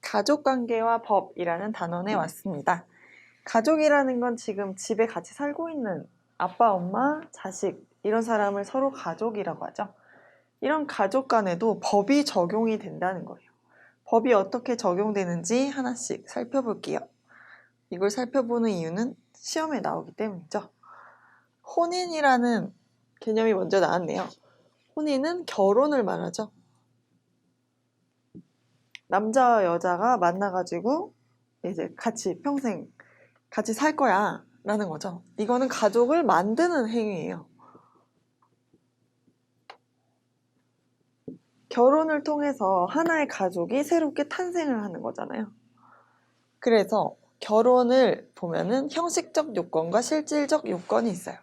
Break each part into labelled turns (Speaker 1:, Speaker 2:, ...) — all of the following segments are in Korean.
Speaker 1: 가족관계와 법이라는 단원에 왔습니다. 가족이라는 건 지금 집에 같이 살고 있는 아빠, 엄마, 자식 이런 사람을 서로 가족이라고 하죠. 이런 가족 간에도 법이 적용이 된다는 거예요. 법이 어떻게 적용되는지 하나씩 살펴볼게요. 이걸 살펴보는 이유는 시험에 나오기 때문이죠. 혼인이라는 개념이 먼저 나왔네요. 혼인은 결혼을 말하죠. 남자와 여자가 만나가지고 이제 같이 평생 같이 살 거야 라는 거죠. 이거는 가족을 만드는 행위예요. 결혼을 통해서 하나의 가족이 새롭게 탄생을 하는 거잖아요. 그래서 결혼을 보면은 형식적 요건과 실질적 요건이 있어요.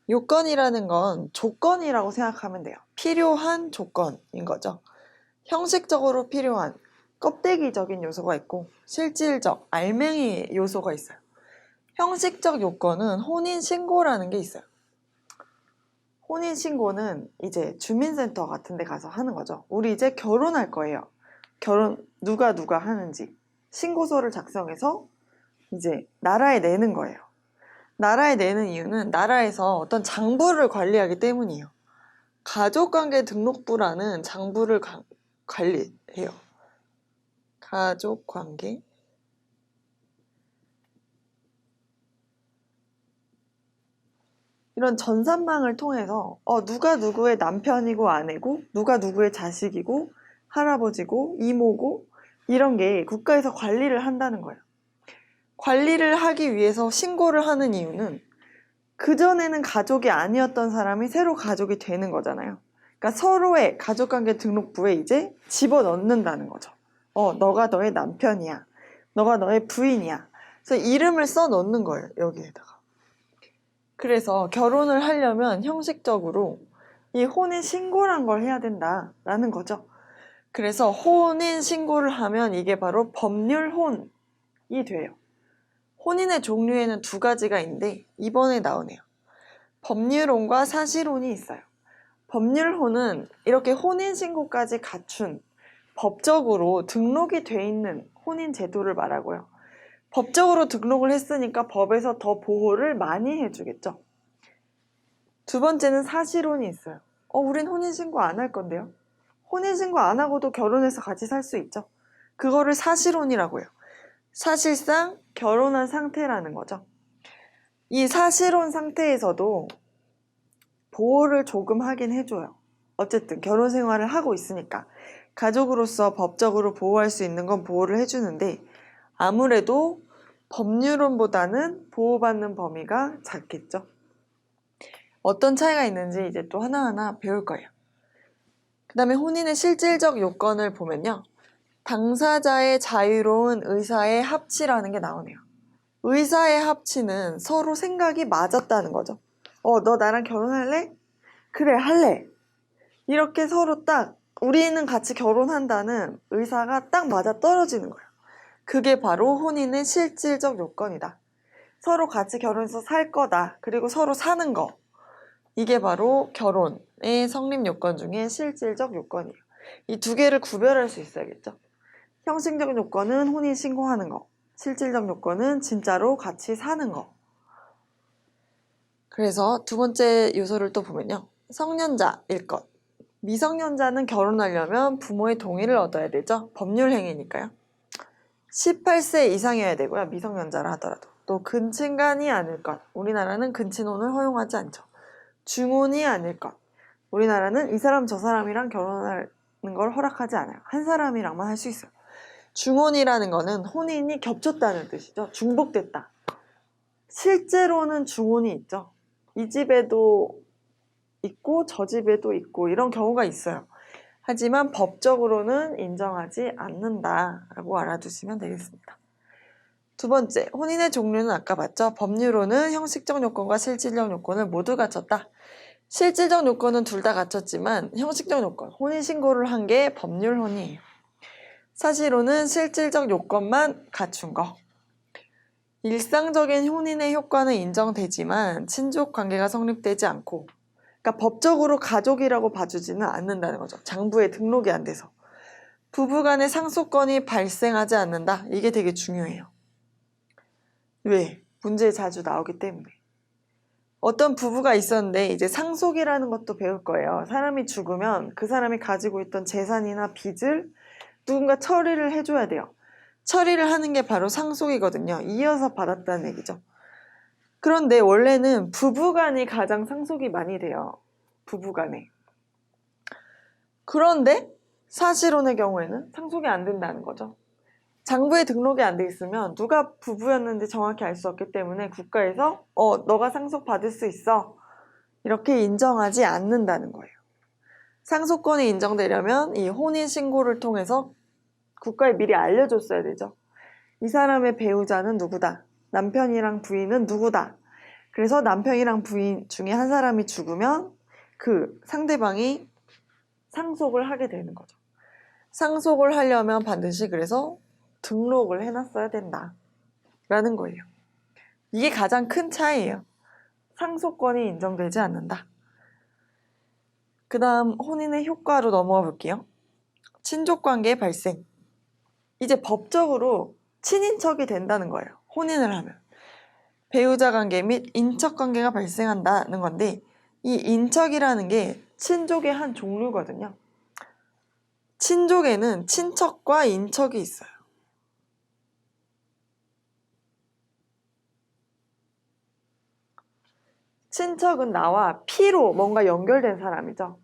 Speaker 1: 요건이라는 건 조건이라고 생각하면 돼요. 필요한 조건인 거죠. 형식적으로 필요한 껍데기적인 요소가 있고 실질적 알맹이 요소가 있어요. 형식적 요건은 혼인신고라는 게 있어요. 혼인신고는 이제 주민센터 같은 데 가서 하는 거죠. 우리 이제 결혼할 거예요. 결혼 누가 하는지 신고서를 작성해서 이제 나라에 내는 거예요. 나라에 내는 이유는 나라에서 어떤 장부를 관리하기 때문이에요. 가족관계 등록부라는 장부를 관리해요. 가족관계 이런 전산망을 통해서 누가 누구의 남편이고 아내고 누가 누구의 자식이고 할아버지고 이모고 이런 게 국가에서 관리를 한다는 거예요. 관리를 하기 위해서 신고를 하는 이유는 그전에는 가족이 아니었던 사람이 새로 가족이 되는 거잖아요. 그러니까 서로의 가족관계 등록부에 이제 집어넣는다는 거죠. 너가 너의 남편이야. 너가 너의 부인이야. 그래서 이름을 써넣는 거예요, 여기에다가. 그래서 결혼을 하려면 형식적으로 이 혼인신고란 걸 해야 된다라는 거죠. 그래서 혼인신고를 하면 이게 바로 법률혼이 돼요. 혼인의 종류에는 두 가지가 있는데 이번에 나오네요. 법률혼과 사실혼이 있어요. 법률혼은 이렇게 혼인신고까지 갖춘 법적으로 등록이 돼 있는 혼인 제도를 말하고요. 법적으로 등록을 했으니까 법에서 더 보호를 많이 해주겠죠. 두 번째는 사실혼이 있어요. 우린 혼인신고 안 할 건데요. 혼인신고 안 하고도 결혼해서 같이 살 수 있죠. 그거를 사실혼이라고 해요. 사실상 결혼한 상태라는 거죠. 이 사실혼 상태에서도 보호를 조금 하긴 해줘요. 어쨌든 결혼 생활을 하고 있으니까 가족으로서 법적으로 보호할 수 있는 건 보호를 해주는데 아무래도 법률혼보다는 보호받는 범위가 작겠죠. 어떤 차이가 있는지 이제 또 하나하나 배울 거예요. 그 다음에 혼인의 실질적 요건을 보면요. 당사자의 자유로운 의사의 합치라는 게 나오네요. 의사의 합치는 서로 생각이 맞았다는 거죠. 너 나랑 결혼할래? 그래, 할래. 이렇게 서로 딱 우리는 같이 결혼한다는 의사가 딱 맞아 떨어지는 거예요. 그게 바로 혼인의 실질적 요건이다. 서로 같이 결혼해서 살 거다. 그리고 서로 사는 거. 이게 바로 결혼의 성립 요건 중에 실질적 요건이에요. 이 두 개를 구별할 수 있어야겠죠. 형식적 요건은 혼인 신고하는 거. 실질적 요건은 진짜로 같이 사는 거. 그래서 두 번째 요소를 또 보면요. 성년자일 것. 미성년자는 결혼하려면 부모의 동의를 얻어야 되죠. 법률행위니까요. 18세 이상이어야 되고요. 미성년자라 하더라도. 또 근친간이 아닐 것. 우리나라는 근친혼을 허용하지 않죠. 중혼이 아닐 것. 우리나라는 이 사람 저 사람이랑 결혼하는 걸 허락하지 않아요. 한 사람이랑만 할 수 있어요. 중혼이라는 거는 혼인이 겹쳤다는 뜻이죠. 중복됐다. 실제로는 중혼이 있죠. 이 집에도 있고 저 집에도 있고 이런 경우가 있어요. 하지만 법적으로는 인정하지 않는다라고 알아두시면 되겠습니다. 두 번째, 혼인의 종류는 아까 봤죠? 법률혼은 형식적 요건과 실질적 요건을 모두 갖췄다. 실질적 요건은 둘 다 갖췄지만 형식적 요건, 혼인신고를 한 게 법률혼이에요. 사실혼은 실질적 요건만 갖춘 거. 일상적인 혼인의 효과는 인정되지만 친족 관계가 성립되지 않고 그러니까 법적으로 가족이라고 봐주지는 않는다는 거죠. 장부에 등록이 안 돼서. 부부간의 상속권이 발생하지 않는다. 이게 되게 중요해요. 왜? 문제에 자주 나오기 때문에. 어떤 부부가 있었는데 이제 상속이라는 것도 배울 거예요. 사람이 죽으면 그 사람이 가지고 있던 재산이나 빚을 누군가 처리를 해줘야 돼요. 처리를 하는 게 바로 상속이거든요. 이어서 받았다는 얘기죠. 그런데 원래는 부부간이 가장 상속이 많이 돼요. 부부간에. 그런데 사실혼의 경우에는 상속이 안 된다는 거죠. 장부에 등록이 안 돼 있으면 누가 부부였는지 정확히 알 수 없기 때문에 국가에서 너가 상속받을 수 있어. 이렇게 인정하지 않는다는 거예요. 상속권이 인정되려면 이 혼인신고를 통해서 국가에 미리 알려줬어야 되죠. 이 사람의 배우자는 누구다. 남편이랑 부인은 누구다. 그래서 남편이랑 부인 중에 한 사람이 죽으면 그 상대방이 상속을 하게 되는 거죠. 상속을 하려면 반드시 그래서 등록을 해놨어야 된다. 라는 거예요. 이게 가장 큰 차이예요. 상속권이 인정되지 않는다. 그 다음 혼인의 효과로 넘어가 볼게요. 친족관계의 발생. 이제 법적으로 친인척이 된다는 거예요. 혼인을 하면. 배우자 관계 및 인척 관계가 발생한다는 건데 이 인척이라는 게 친족의 한 종류거든요. 친족에는 친척과 인척이 있어요. 친척은 나와 피로 뭔가 연결된 사람이죠.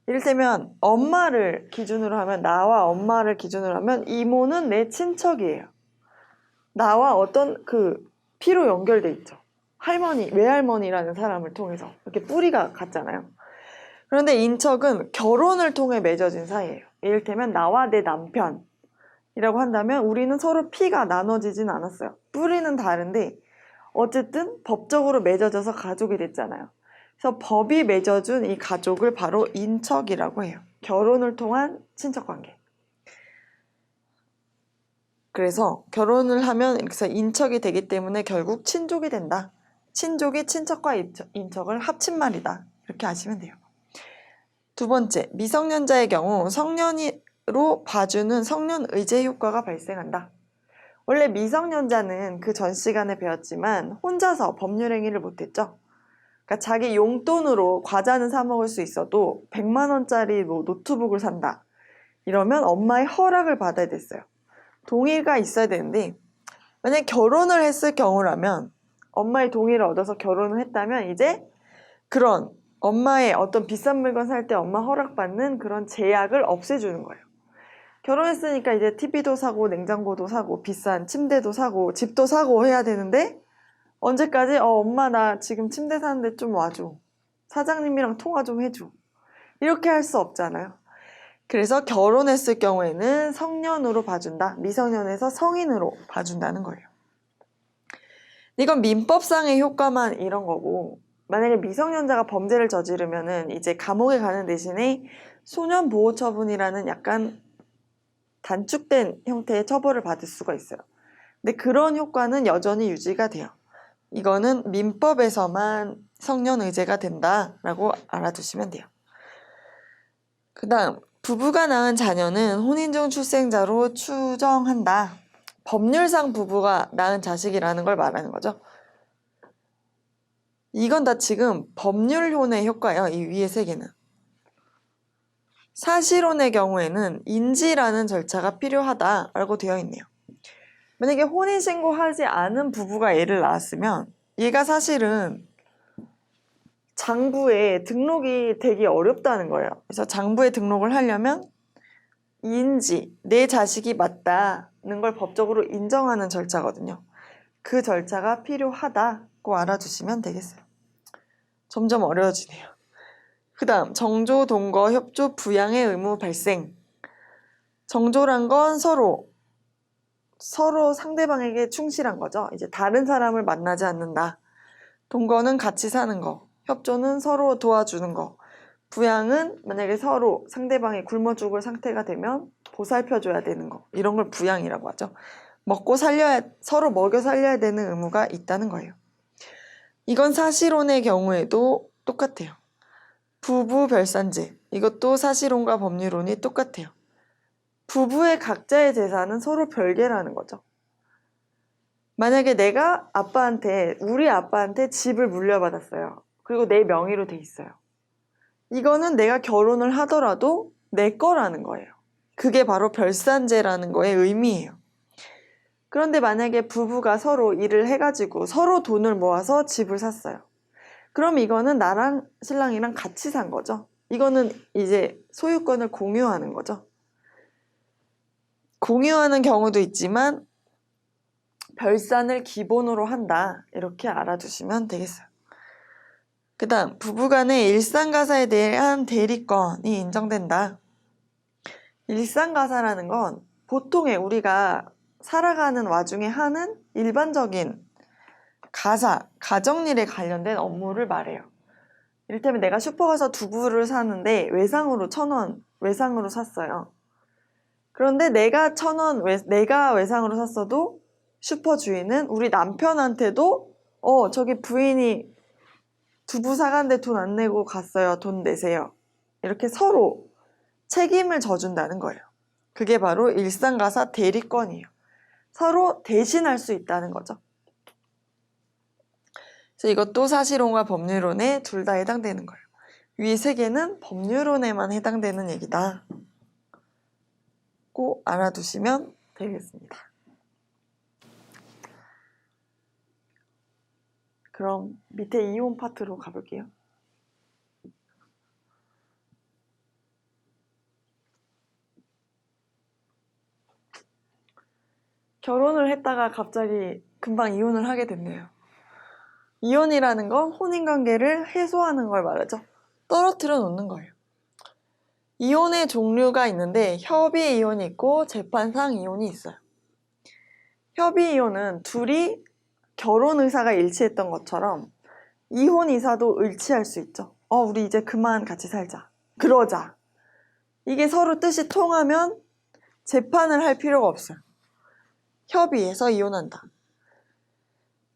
Speaker 1: 이를테면 엄마를 기준으로 하면 나와 엄마를 기준으로 하면 이모는 내 친척이에요. 나와 어떤 그 피로 연결돼 있죠. 할머니, 외할머니라는 사람을 통해서 이렇게 뿌리가 같잖아요. 그런데 인척은 결혼을 통해 맺어진 사이예요. 이를테면 나와 내 남편이라고 한다면 우리는 서로 피가 나눠지진 않았어요. 뿌리는 다른데 어쨌든 법적으로 맺어져서 가족이 됐잖아요. 그래서 법이 맺어준 이 가족을 바로 인척이라고 해요. 결혼을 통한 친척관계. 그래서 결혼을 하면 그래서 인척이 되기 때문에 결국 친족이 된다. 친족이 친척과 인척을 합친 말이다. 이렇게 아시면 돼요. 두 번째, 미성년자의 경우 성년으로 봐주는 성년의제 효과가 발생한다. 원래 미성년자는 그 전 시간에 배웠지만 혼자서 법률행위를 못했죠. 그러니까 자기 용돈으로 과자는 사 먹을 수 있어도 100만 원짜리 뭐 노트북을 산다. 이러면 엄마의 허락을 받아야 됐어요. 동의가 있어야 되는데 만약에 결혼을 했을 경우라면 엄마의 동의를 얻어서 결혼을 했다면 이제 그런 엄마의 어떤 비싼 물건 살 때 엄마 허락받는 그런 제약을 없애주는 거예요. 결혼했으니까 이제 TV도 사고 냉장고도 사고 비싼 침대도 사고 집도 사고 해야 되는데 언제까지 엄마 나 지금 침대 사는데 좀 와줘. 사장님이랑 통화 좀 해줘. 이렇게 할 수 없잖아요. 그래서 결혼했을 경우에는 성년으로 봐준다. 미성년에서 성인으로 봐준다는 거예요. 이건 민법상의 효과만 이런 거고 만약에 미성년자가 범죄를 저지르면은 이제 감옥에 가는 대신에 소년보호처분이라는 약간 단축된 형태의 처벌을 받을 수가 있어요. 근데 그런 효과는 여전히 유지가 돼요. 이거는 민법에서만 성년의제가 된다라고 알아두시면 돼요. 그 다음 부부가 낳은 자녀는 혼인 중 출생자로 추정한다. 법률상 부부가 낳은 자식이라는 걸 말하는 거죠. 이건 다 지금 법률혼의 효과예요. 이 위에 세 개는. 사실혼의 경우에는 인지라는 절차가 필요하다라고 되어 있네요. 만약에 혼인신고하지 않은 부부가 애를 낳았으면 얘가 사실은 장부에 등록이 되게 어렵다는 거예요. 그래서 장부에 등록을 하려면 인지, 내 자식이 맞다는 걸 법적으로 인정하는 절차거든요. 그 절차가 필요하다고 알아두시면 되겠어요. 점점 어려워지네요. 그 다음 정조, 동거, 협조, 부양의 의무 발생. 정조란 건 서로 상대방에게 충실한 거죠. 이제 다른 사람을 만나지 않는다. 동거는 같이 사는 거. 협조는 서로 도와주는 거. 부양은 만약에 서로 상대방이 굶어 죽을 상태가 되면 보살펴줘야 되는 거. 이런 걸 부양이라고 하죠. 서로 먹여 살려야 되는 의무가 있다는 거예요. 이건 사실혼의 경우에도 똑같아요. 부부 별산제. 이것도 사실혼과 법률혼이 똑같아요. 부부의 각자의 재산은 서로 별개라는 거죠. 만약에 내가 우리 아빠한테 집을 물려받았어요. 그리고 내 명의로 돼 있어요. 이거는 내가 결혼을 하더라도 내 거라는 거예요. 그게 바로 별산제라는 거의 의미예요. 그런데 만약에 부부가 서로 일을 해가지고 서로 돈을 모아서 집을 샀어요. 그럼 이거는 나랑 신랑이랑 같이 산 거죠. 이거는 이제 소유권을 공유하는 거죠. 공유하는 경우도 있지만 별산을 기본으로 한다. 이렇게 알아두시면 되겠어요. 그 다음 부부간의 일상가사에 대한 대리권이 인정된다. 일상가사라는 건 보통의 우리가 살아가는 와중에 하는 일반적인 가정일에 관련된 업무를 말해요. 이를테면 내가 슈퍼 가서 두부를 사는데 외상으로 1,000원 외상으로 샀어요. 그런데 내가 1,000원 내가 외상으로 샀어도 슈퍼 주인은 우리 남편한테도 저기 부인이 두부 사갔는데 돈 안 내고 갔어요. 돈 내세요. 이렇게 서로 책임을 져준다는 거예요. 그게 바로 일상가사 대리권이에요. 서로 대신할 수 있다는 거죠. 그래서 이것도 사실혼과 법률혼에 둘 다 해당되는 거예요. 위 세 개는 법률혼에만 해당되는 얘기다. 꼭 알아두시면 되겠습니다. 그럼 밑에 이혼 파트로 가볼게요. 결혼을 했다가 갑자기 금방 이혼을 하게 됐네요. 이혼이라는 건 혼인관계를 해소하는 걸 말하죠. 떨어뜨려 놓는 거예요. 이혼의 종류가 있는데 협의 이혼이 있고 재판상 이혼이 있어요. 협의 이혼은 둘이 결혼 의사가 일치했던 것처럼 이혼 의사도 일치할 수 있죠. 우리 이제 그만 같이 살자. 그러자. 이게 서로 뜻이 통하면 재판을 할 필요가 없어요. 협의해서 이혼한다.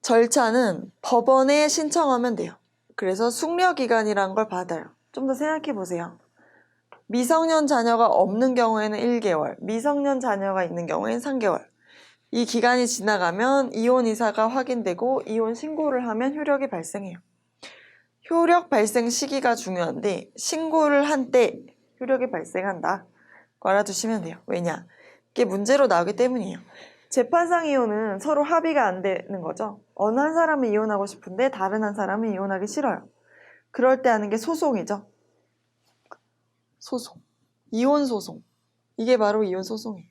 Speaker 1: 절차는 법원에 신청하면 돼요. 그래서 숙려기간이란 걸 받아요. 좀 더 생각해 보세요. 미성년 자녀가 없는 경우에는 1개월, 미성년 자녀가 있는 경우에는 3개월. 이 기간이 지나가면 이혼 의사가 확인되고 이혼 신고를 하면 효력이 발생해요. 효력 발생 시기가 중요한데 신고를 한 때 효력이 발생한다. 알아두시면 돼요. 왜냐? 이게 문제로 나오기 때문이에요. 재판상 이혼은 서로 합의가 안 되는 거죠. 어느 한 사람은 이혼하고 싶은데 다른 한 사람은 이혼하기 싫어요. 그럴 때 하는 게 소송이죠. 소송. 이혼 소송. 이게 바로 이혼 소송이에요.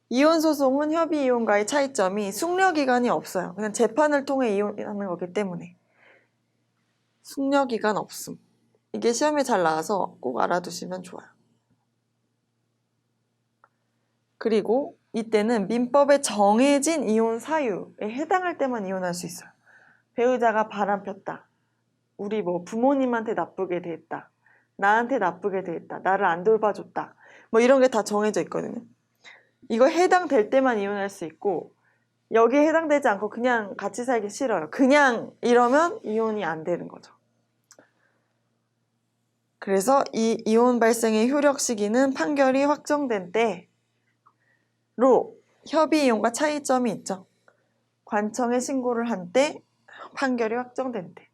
Speaker 1: 이혼 소송은 협의 이혼과의 차이점이 숙려기간이 없어요. 그냥 재판을 통해 이혼하는 거기 때문에. 숙려기간 없음. 이게 시험에 잘 나와서 꼭 알아두시면 좋아요. 그리고 이때는 민법에 정해진 이혼 사유에 해당할 때만 이혼할 수 있어요. 배우자가 바람폈다. 우리 부모님한테 나쁘게 대했다. 나한테 나쁘게 대했다. 나를 안 돌봐줬다. 이런 게 다 정해져 있거든요. 이거 해당될 때만 이혼할 수 있고 여기에 해당되지 않고 그냥 같이 살기 싫어요. 그냥 이러면 이혼이 안 되는 거죠. 그래서 이 이혼 발생의 효력 시기는 판결이 확정된 때로 협의 이혼과 차이점이 있죠. 관청에 신고를 한 때, 판결이 확정된 때.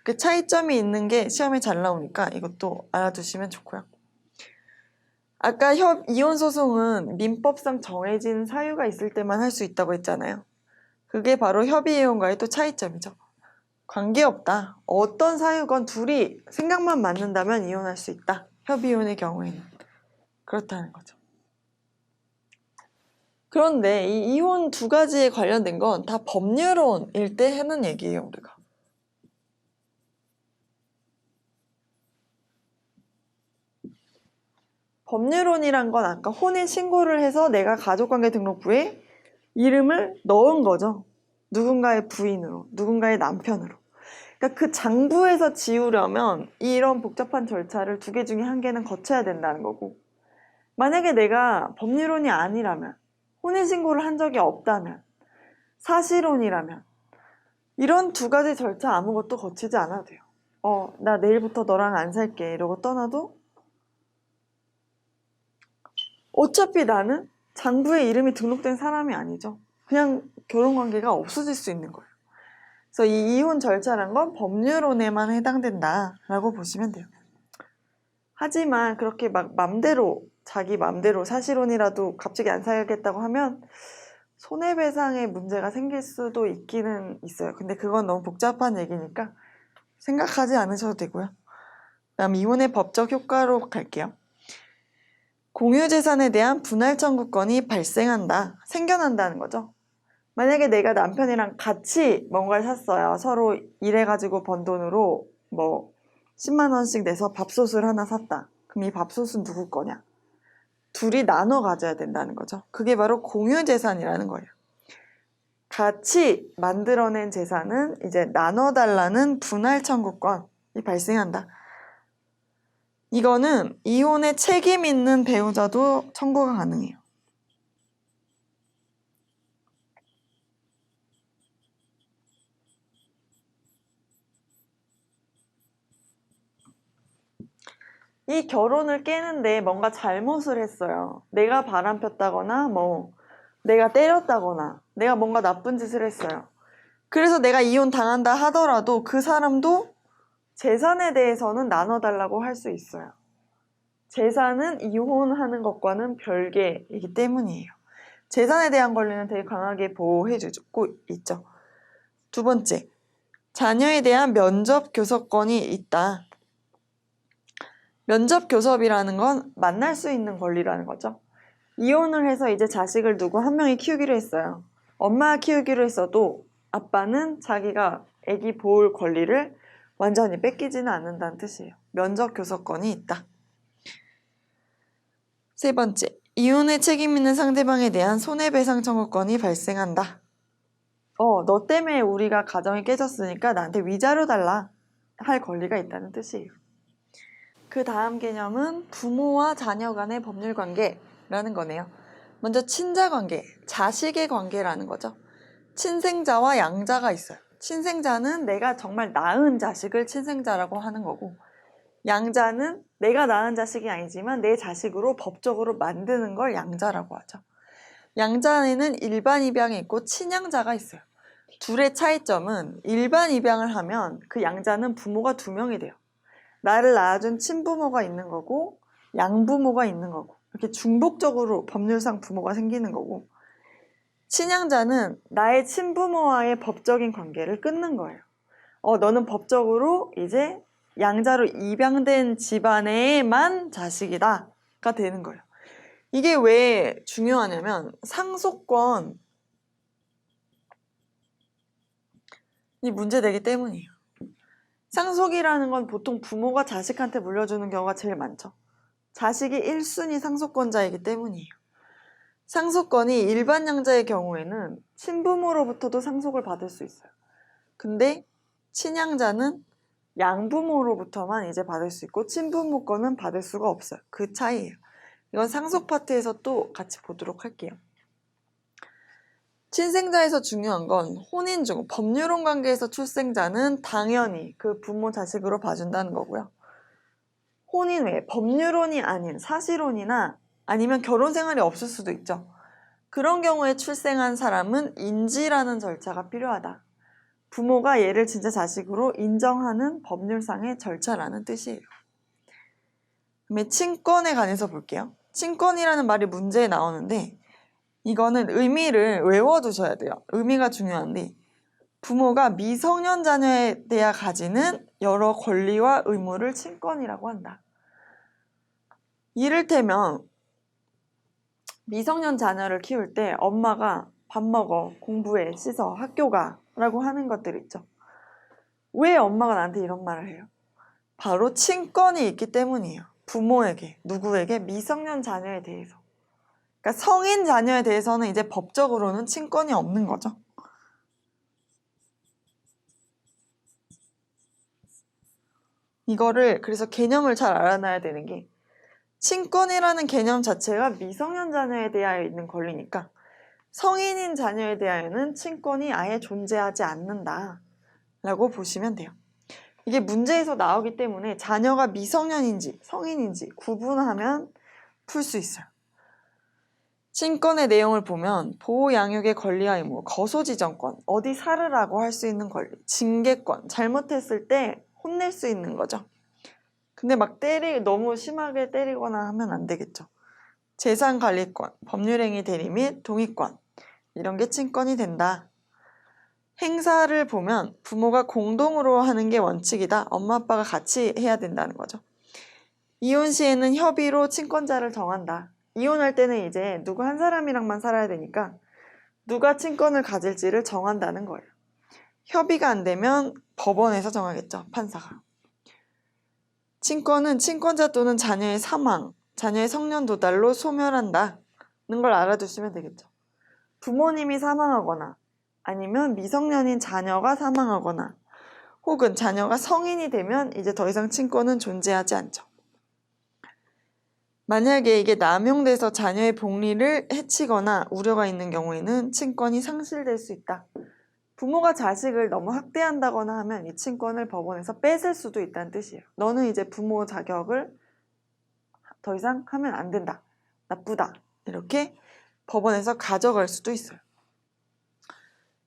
Speaker 1: 그 차이점이 있는 게 시험에 잘 나오니까 이것도 알아두시면 좋고요. 아까 이혼 소송은 민법상 정해진 사유가 있을 때만 할 수 있다고 했잖아요. 그게 바로 협의 이혼과의 또 차이점이죠. 관계없다. 어떤 사유건 둘이 생각만 맞는다면 이혼할 수 있다. 협의 이혼의 경우에는. 그렇다는 거죠. 그런데 이 이혼 두 가지에 관련된 건 다 법률혼일 때 하는 얘기예요, 우리가. 법률혼이란 건 아까 혼인 신고를 해서 내가 가족관계등록부에 이름을 넣은 거죠. 누군가의 부인으로, 누군가의 남편으로. 그러니까 그 장부에서 지우려면 이런 복잡한 절차를 두 개 중에 한 개는 거쳐야 된다는 거고, 만약에 내가 법률혼이 아니라면, 혼인신고를 한 적이 없다면, 사실혼이라면 이런 두 가지 절차 아무것도 거치지 않아도 돼요. 나 내일부터 너랑 안 살게 이러고 떠나도 어차피 나는 장부에 이름이 등록된 사람이 아니죠. 그냥 결혼관계가 없어질 수 있는 거예요. 그래서 이 이혼 절차란 건 법률혼에만 해당된다라고 보시면 돼요. 하지만 그렇게 막 자기 맘대로 사실혼이라도 갑자기 안 살겠다고 하면 손해배상의 문제가 생길 수도 있기는 있어요. 근데 그건 너무 복잡한 얘기니까 생각하지 않으셔도 되고요. 다음 이혼의 법적 효과로 갈게요. 공유재산에 대한 분할 청구권이 생겨난다는 거죠. 만약에 내가 남편이랑 같이 뭔가를 샀어요. 서로 일해가지고 번 돈으로 뭐 10만 원씩 내서 밥솥을 하나 샀다. 그럼 이 밥솥은 누구 거냐? 둘이 나눠 가져야 된다는 거죠. 그게 바로 공유재산이라는 거예요. 같이 만들어낸 재산은 이제 나눠달라는 분할 청구권이 발생한다. 이거는 이혼에 책임 있는 배우자도 청구가 가능해요. 이 결혼을 깨는데 뭔가 잘못을 했어요. 내가 바람 폈다거나 내가 때렸다거나 내가 뭔가 나쁜 짓을 했어요. 그래서 내가 이혼 당한다 하더라도 그 사람도 재산에 대해서는 나눠달라고 할 수 있어요. 재산은 이혼하는 것과는 별개이기 때문이에요. 재산에 대한 권리는 되게 강하게 보호해주고 있죠. 두 번째, 자녀에 대한 면접 교섭권이 있다. 면접 교섭이라는 건 만날 수 있는 권리라는 거죠. 이혼을 해서 이제 자식을 누구 한 명이 키우기로 했어요. 엄마가 키우기로 했어도 아빠는 자기가 아기 볼 권리를 완전히 뺏기지는 않는다는 뜻이에요. 면접 교섭권이 있다. 세 번째, 이혼에 책임 있는 상대방에 대한 손해배상 청구권이 발생한다. 너 때문에 우리가 가정이 깨졌으니까 나한테 위자료 달라 할 권리가 있다는 뜻이에요. 그 다음 개념은 부모와 자녀 간의 법률 관계라는 거네요. 먼저 친자 관계, 자식의 관계라는 거죠. 친생자와 양자가 있어요. 친생자는 내가 정말 낳은 자식을 친생자라고 하는 거고, 양자는 내가 낳은 자식이 아니지만 내 자식으로 법적으로 만드는 걸 양자라고 하죠. 양자에는 일반 입양이 있고 친양자가 있어요. 둘의 차이점은 일반 입양을 하면 그 양자는 부모가 2명이 돼요. 나를 낳아준 친부모가 있는 거고 양부모가 있는 거고 이렇게 중복적으로 법률상 부모가 생기는 거고, 친양자는 나의 친부모와의 법적인 관계를 끊는 거예요. 너는 법적으로 이제 양자로 입양된 집안에만 자식이다가 되는 거예요. 이게 왜 중요하냐면 상속권이 문제되기 때문이에요. 상속이라는 건 보통 부모가 자식한테 물려주는 경우가 제일 많죠. 자식이 1순위 상속권자이기 때문이에요. 상속권이 일반 양자의 경우에는 친부모로부터도 상속을 받을 수 있어요. 근데 친양자는 양부모로부터만 이제 받을 수 있고 친부모 거는 받을 수가 없어요. 그 차이예요. 이건 상속 파트에서 또 같이 보도록 할게요. 친생자에서 중요한 건 혼인 중 법률혼 관계에서 출생자는 당연히 그 부모 자식으로 봐준다는 거고요. 혼인 외에 법률혼이 아닌 사실혼이나 아니면 결혼 생활이 없을 수도 있죠. 그런 경우에 출생한 사람은 인지라는 절차가 필요하다. 부모가 얘를 진짜 자식으로 인정하는 법률상의 절차라는 뜻이에요. 그다음에 친권에 관해서 볼게요. 친권이라는 말이 문제에 나오는데 이거는 의미를 외워두셔야 돼요. 의미가 중요한데 부모가 미성년 자녀에 대해 가지는 여러 권리와 의무를 친권이라고 한다. 이를테면 미성년 자녀를 키울 때 엄마가 밥 먹어, 공부해, 씻어, 학교 가 라고 하는 것들 있죠. 왜 엄마가 나한테 이런 말을 해요? 바로 친권이 있기 때문이에요. 부모에게, 누구에게? 미성년 자녀에 대해서. 그러니까 성인 자녀에 대해서는 이제 법적으로는 친권이 없는 거죠. 이거를 그래서 개념을 잘 알아놔야 되는 게, 친권이라는 개념 자체가 미성년 자녀에 대하여 있는 권리니까 성인인 자녀에 대하여는 친권이 아예 존재하지 않는다 라고 보시면 돼요. 이게 문제에서 나오기 때문에 자녀가 미성년인지 성인인지 구분하면 풀 수 있어요. 친권의 내용을 보면 보호 양육의 권리와 의무, 거소지정권, 어디 살으라고 할 수 있는 권리, 징계권, 잘못했을 때 혼낼 수 있는 거죠. 근데 막 너무 심하게 때리거나 하면 안 되겠죠. 재산관리권, 법률행위 대리 및 동의권, 이런 게 친권이 된다. 행사를 보면 부모가 공동으로 하는 게 원칙이다. 엄마 아빠가 같이 해야 된다는 거죠. 이혼 시에는 협의로 친권자를 정한다. 이혼할 때는 이제 누구 한 사람이랑만 살아야 되니까 누가 친권을 가질지를 정한다는 거예요. 협의가 안 되면 법원에서 정하겠죠, 판사가. 친권은 친권자 또는 자녀의 사망, 자녀의 성년 도달로 소멸한다는 걸 알아두시면 되겠죠. 부모님이 사망하거나 아니면 미성년인 자녀가 사망하거나 혹은 자녀가 성인이 되면 이제 더 이상 친권은 존재하지 않죠. 만약에 이게 남용돼서 자녀의 복리를 해치거나 우려가 있는 경우에는 친권이 상실될 수 있다. 부모가 자식을 너무 학대한다거나 하면 이 친권을 법원에서 뺏을 수도 있다는 뜻이에요. 너는 이제 부모 자격을 더 이상 하면 안 된다. 나쁘다. 이렇게 법원에서 가져갈 수도 있어요.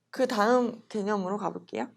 Speaker 1: 그 다음 개념으로 가볼게요.